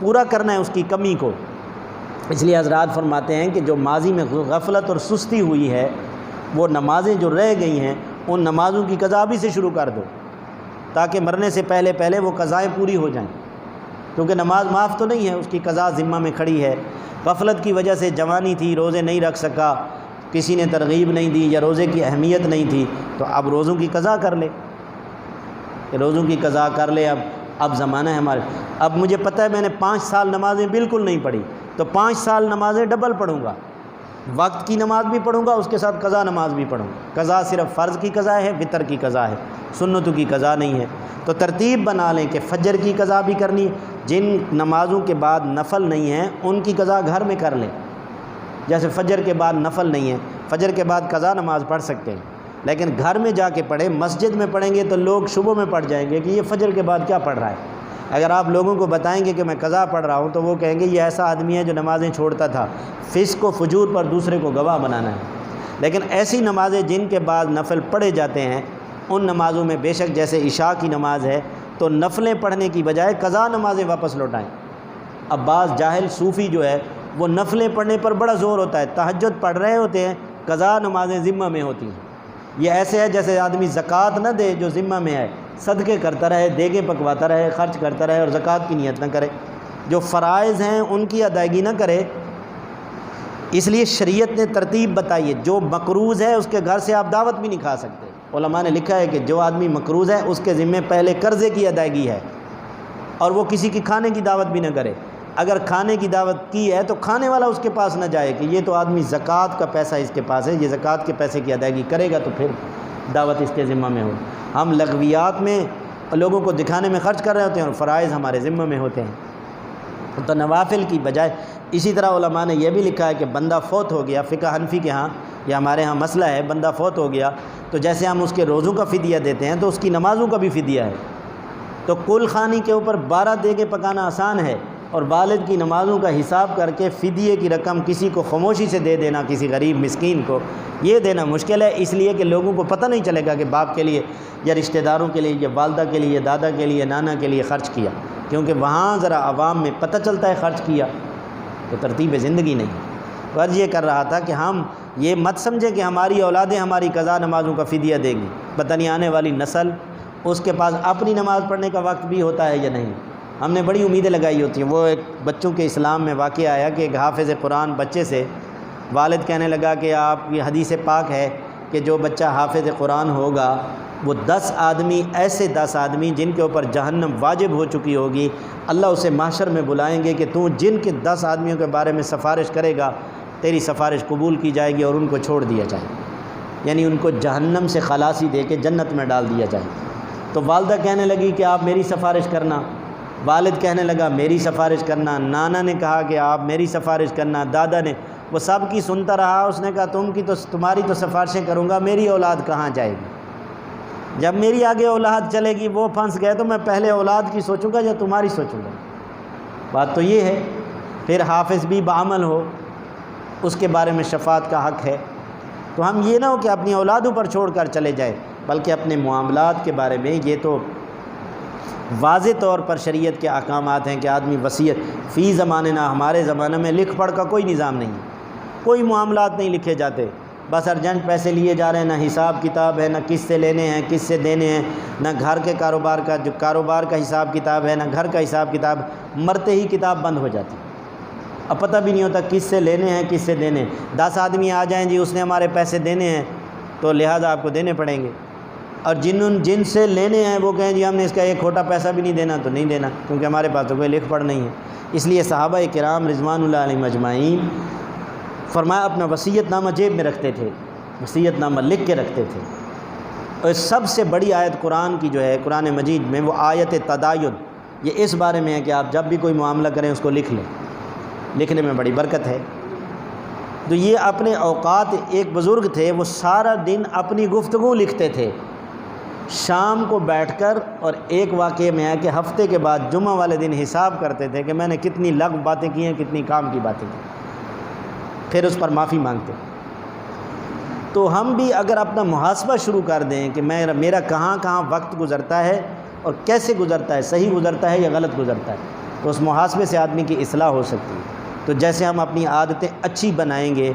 پورا کرنا ہے اس کی کمی کو۔ اس لیے حضرات فرماتے ہیں کہ جو ماضی میں غفلت اور سستی ہوئی ہے، وہ نمازیں جو رہ گئی ہیں ان نمازوں کی قضا ابھی سے شروع کر دو، تاکہ مرنے سے پہلے پہلے وہ قضائیں پوری ہو جائیں، کیونکہ نماز معاف تو نہیں ہے، اس کی قضا ذمہ میں کھڑی ہے۔ غفلت کی وجہ سے جوانی تھی، روزے نہیں رکھ سکا، کسی نے ترغیب نہیں دی یا روزے کی اہمیت نہیں تھی، تو اب روزوں کی قضا کر لے، روزوں کی قضا کر لے۔ اب زمانہ ہے ہمارے، اب مجھے پتہ ہے میں نے 5 سال نمازیں بالکل نہیں پڑھی، تو 5 سال نمازیں ڈبل پڑھوں گا، وقت کی نماز بھی پڑھوں گا، اس کے ساتھ قضا نماز بھی پڑھوں گا۔ قضا صرف فرض کی قضا ہے، وتر کی قضا ہے، سنتوں کی قضا نہیں ہے۔ تو ترتیب بنا لیں کہ فجر کی قضا بھی کرنی، جن نمازوں کے بعد نفل نہیں ہیں ان کی قضا گھر میں کر لیں، جیسے فجر کے بعد نفل نہیں ہے، فجر کے بعد قضا نماز پڑھ سکتے ہیں، لیکن گھر میں جا کے پڑھیں۔ مسجد میں پڑھیں گے تو لوگ شبوں میں پڑھ جائیں گے کہ یہ فجر کے بعد کیا پڑھ رہا ہے۔ اگر آپ لوگوں کو بتائیں گے کہ میں قضا پڑھ رہا ہوں تو وہ کہیں گے یہ ایسا آدمی ہے جو نمازیں چھوڑتا تھا، فسق و فجور پر دوسرے کو گواہ بنانا ہے۔ لیکن ایسی نمازیں جن کے بعد نفل پڑھے جاتے ہیں، ان نمازوں میں بے شک جیسے عشاء کی نماز ہے تو نفلیں پڑھنے کی بجائے قضا نمازیں واپس لوٹائیں۔ اب بعض جاہل صوفی جو ہے وہ نفلیں پڑھنے پر بڑا زور ہوتا ہے، تہجد پڑھ رہے ہوتے ہیں، قضا نمازیں ذمہ میں ہوتی ہیں۔ یہ ایسے ہے جیسے آدمی زکوٰۃ نہ دے جو ذمہ میں ہے، صدقے کرتا رہے، دیگیں پکواتا رہے، خرچ کرتا رہے اور زکوٰۃ کی نیت نہ کرے، جو فرائض ہیں ان کی ادائیگی نہ کرے۔ اس لیے شریعت نے ترتیب بتائی ہے، جو مقروض ہے اس کے گھر سے آپ دعوت بھی نہیں کھا سکتے۔ علماء نے لکھا ہے کہ جو آدمی مقروض ہے اس کے ذمے پہلے قرضے کی ادائیگی ہے، اور وہ کسی کی کھانے کی دعوت بھی نہ کرے۔ اگر کھانے کی دعوت کی ہے تو کھانے والا اس کے پاس نہ جائے کہ یہ تو آدمی زکوٰۃ کا پیسہ اس کے پاس ہے، یہ زکوٰۃ کے پیسے کی ادائیگی کرے گا تو پھر دعوت اس کے ذمہ میں ہو۔ ہم لغویات میں لوگوں کو دکھانے میں خرچ کر رہے ہوتے ہیں اور فرائض ہمارے ذمہ میں ہوتے ہیں۔ تو نوافل کی بجائے اسی طرح علماء نے یہ بھی لکھا ہے کہ بندہ فوت ہو گیا، فقہ حنفی کے ہاں یا ہمارے ہاں مسئلہ ہے، بندہ فوت ہو گیا تو جیسے ہم اس کے روزوں کا فدیہ دیتے ہیں تو اس کی نمازوں کا بھی فدیہ ہے۔ تو کل خانی کے اوپر 12 دیگیں پکانا آسان ہے، اور والد کی نمازوں کا حساب کر کے فدیے کی رقم کسی کو خاموشی سے دے دینا، کسی غریب مسکین کو، یہ دینا مشکل ہے، اس لیے کہ لوگوں کو پتہ نہیں چلے گا کہ باپ کے لیے یا رشتہ داروں کے لیے یا والدہ کے لیے، دادا کے لیے، نانا کے لیے خرچ کیا، کیونکہ وہاں ذرا عوام میں پتہ چلتا ہے خرچ کیا، تو ترتیب زندگی نہیں۔ غرض یہ کر رہا تھا کہ ہم یہ مت سمجھیں کہ ہماری اولادیں ہماری قضا نمازوں کا فدیہ دے گی، پتہ نہیں آنے والی نسل اس کے پاس اپنی نماز پڑھنے کا وقت بھی ہوتا ہے یا نہیں۔ ہم نے بڑی امیدیں لگائی ہوتی ہیں۔ وہ ایک بچوں کے اسلام میں واقعہ آیا کہ ایک حافظ قرآن بچے سے والد کہنے لگا کہ آپ یہ حدیث پاک ہے کہ جو بچہ حافظ قرآن ہوگا وہ 10 آدمی، ایسے 10 آدمی جن کے اوپر جہنم واجب ہو چکی ہوگی، اللہ اسے محشر میں بلائیں گے کہ تو جن کے 10 آدمیوں کے بارے میں سفارش کرے گا تیری سفارش قبول کی جائے گی اور ان کو چھوڑ دیا جائے، یعنی ان کو جہنم سے خلاصی دے کے جنت میں ڈال دیا جائے۔ تو والدہ کہنے لگی کہ آپ میری سفارش کرنا، والد کہنے لگا میری سفارش کرنا، نانا نے کہا کہ آپ میری سفارش کرنا، دادا نے، وہ سب کی سنتا رہا۔ اس نے کہا تمہاری تو سفارشیں کروں گا، میری اولاد کہاں جائے گی؟ جب میری آگے اولاد چلے گی وہ پھنس گئے تو میں پہلے اولاد کی سوچوں گا یا تمہاری سوچوں گا؟ بات تو یہ ہے۔ پھر حافظ بھی بعمل ہو، اس کے بارے میں شفاعت کا حق ہے۔ تو ہم یہ نہ ہو کہ اپنی اولادوں پر چھوڑ کر چلے جائیں، بلکہ اپنے معاملات کے بارے میں یہ تو واضح طور پر شریعت کے احکامات ہیں کہ آدمی وصیت فی زمانے نہ، ہمارے زمانے میں لکھ پڑھ کا کوئی نظام نہیں، کوئی معاملات نہیں لکھے جاتے، بس ارجنٹ پیسے لیے جا رہے ہیں، نہ حساب کتاب ہے، نہ کس سے لینے ہیں کس سے دینے ہیں، نہ گھر کے کاروبار کا جو کاروبار کا حساب کتاب ہے، نہ گھر کا حساب کتاب، مرتے ہی کتاب بند ہو جاتی، اب پتہ بھی نہیں ہوتا کس سے لینے ہیں کس سے دینے ہیں۔ 10 آدمی آ جائیں جی اس نے ہمارے پیسے دینے ہیں تو لہٰذا آپ کو دینے پڑیں گے، اور جن سے لینے ہیں وہ کہیں جی ہم نے اس کا ایک کھوٹا پیسہ بھی نہیں دینا تو نہیں دینا، کیونکہ ہمارے پاس تو کوئی لکھ پڑھ نہیں ہے۔ اس لیے صحابہ کرام رضوان اللہ علیہم اجمعین فرمایا اپنا وصیت نامہ جیب میں رکھتے تھے، وصیت نامہ لکھ کے رکھتے تھے۔ اور سب سے بڑی آیت قرآن کی جو ہے قرآن مجید میں وہ آیت تداین، یہ اس بارے میں ہے کہ آپ جب بھی کوئی معاملہ کریں اس کو لکھ لیں، لکھنے میں بڑی برکت ہے۔ تو یہ اپنے اوقات، ایک بزرگ تھے وہ سارا دن اپنی گفتگو لکھتے تھے، شام کو بیٹھ کر، اور ایک واقعے میں ہے کہ ہفتے کے بعد جمعہ والے دن حساب کرتے تھے کہ میں نے کتنی لغو باتیں کی ہیں، کتنی کام کی باتیں کی، پھر اس پر معافی مانگتے۔ تو ہم بھی اگر اپنا محاسبہ شروع کر دیں کہ میرا کہاں کہاں وقت گزرتا ہے اور کیسے گزرتا ہے، صحیح گزرتا ہے یا غلط گزرتا ہے، تو اس محاسبے سے آدمی کی اصلاح ہو سکتی ہے۔ تو جیسے ہم اپنی عادتیں اچھی بنائیں گے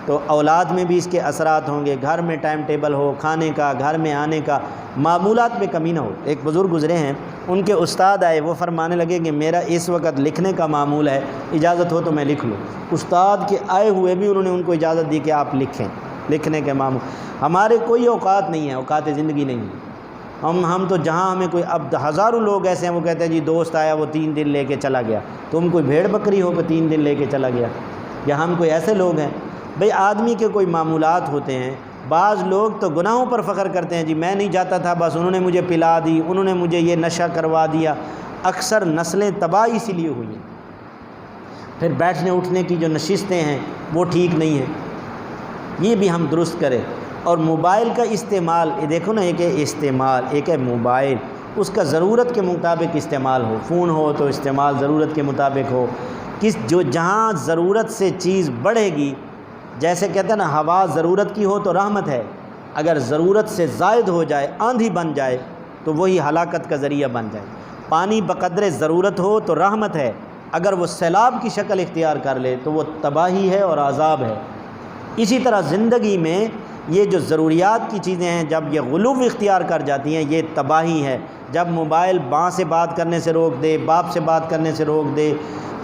تو اولاد میں بھی اس کے اثرات ہوں گے، گھر میں ٹائم ٹیبل ہو کھانے کا، گھر میں آنے کا، معمولات میں کمی نہ ہو۔ ایک بزرگ گزرے ہیں، ان کے استاد آئے، وہ فرمانے لگے کہ میرا اس وقت لکھنے کا معمول ہے، اجازت ہو تو میں لکھ لوں۔ استاد کے آئے ہوئے بھی انہوں نے ان کو اجازت دی کہ آپ لکھیں، لکھنے کے معمول۔ ہمارے کوئی اوقات نہیں ہے، اوقات زندگی نہیں ہے۔ ہم تو جہاں ہمیں کوئی، اب ہزاروں لوگ ایسے ہیں وہ کہتے ہیں جی دوست آیا وہ 3 دن لے کے چلا گیا، تم کوئی بھیڑ بکری ہو کہ 3 دن لے کے چلا گیا؟ یا ہم کوئی ایسے لوگ ہیں؟ بھئی آدمی کے کوئی معمولات ہوتے ہیں۔ بعض لوگ تو گناہوں پر فخر کرتے ہیں، جی میں نہیں جاتا تھا بس انہوں نے مجھے پلا دی، انہوں نے مجھے یہ نشہ کروا دیا۔ اکثر نسلیں تباہ اسی لیے ہوئی ہیں۔ پھر بیٹھنے اٹھنے کی جو نشستیں ہیں وہ ٹھیک نہیں ہیں، یہ بھی ہم درست کریں۔ اور موبائل کا استعمال، یہ دیکھو نا، ایک ہے استعمال، ایک ہے موبائل، اس کا ضرورت کے مطابق استعمال ہو۔ فون ہو تو استعمال ضرورت کے مطابق ہو۔ جہاں ضرورت سے چیز بڑھے گی، جیسے کہتے ہیں نا ہوا ضرورت کی ہو تو رحمت ہے، اگر ضرورت سے زائد ہو جائے، آندھی بن جائے تو وہی ہلاکت کا ذریعہ بن جائے۔ پانی بقدر ضرورت ہو تو رحمت ہے، اگر وہ سیلاب کی شکل اختیار کر لے تو وہ تباہی ہے اور عذاب ہے۔ اسی طرح زندگی میں یہ جو ضروریات کی چیزیں ہیں، جب یہ غلو اختیار کر جاتی ہیں، یہ تباہی ہے۔ جب موبائل ماں سے بات کرنے سے روک دے، باپ سے بات کرنے سے روک دے،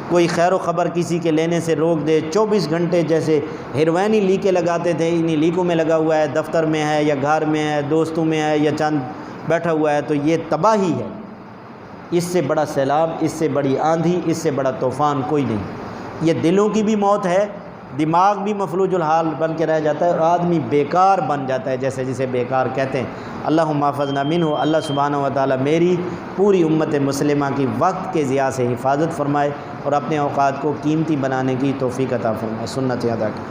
کوئی خیر و خبر کسی کے لینے سے روک دے، 24 گھنٹے جیسے ہیروئنی لیکیں لگاتے تھے، انہی لیکوں میں لگا ہوا ہے، دفتر میں ہے یا گھر میں ہے، دوستوں میں ہے یا چند بیٹھا ہوا ہے، تو یہ تباہی ہے۔ اس سے بڑا سیلاب، اس سے بڑی آندھی، اس سے بڑا طوفان کوئی نہیں۔ یہ دلوں کی بھی موت ہے، دماغ بھی مفلوج الحال بن کے رہ جاتا ہے، اور آدمی بیکار بن جاتا ہے، جیسے جسے بیکار کہتے ہیں۔ اللہم احفظنا منہ، اللہ سبحانہ و تعالیٰ میری پوری امت مسلمہ کی وقت کے ضیاع سے حفاظت فرمائے اور اپنے اوقات کو قیمتی بنانے کی توفیق عطا فرمائے۔ سنت ادا کریں۔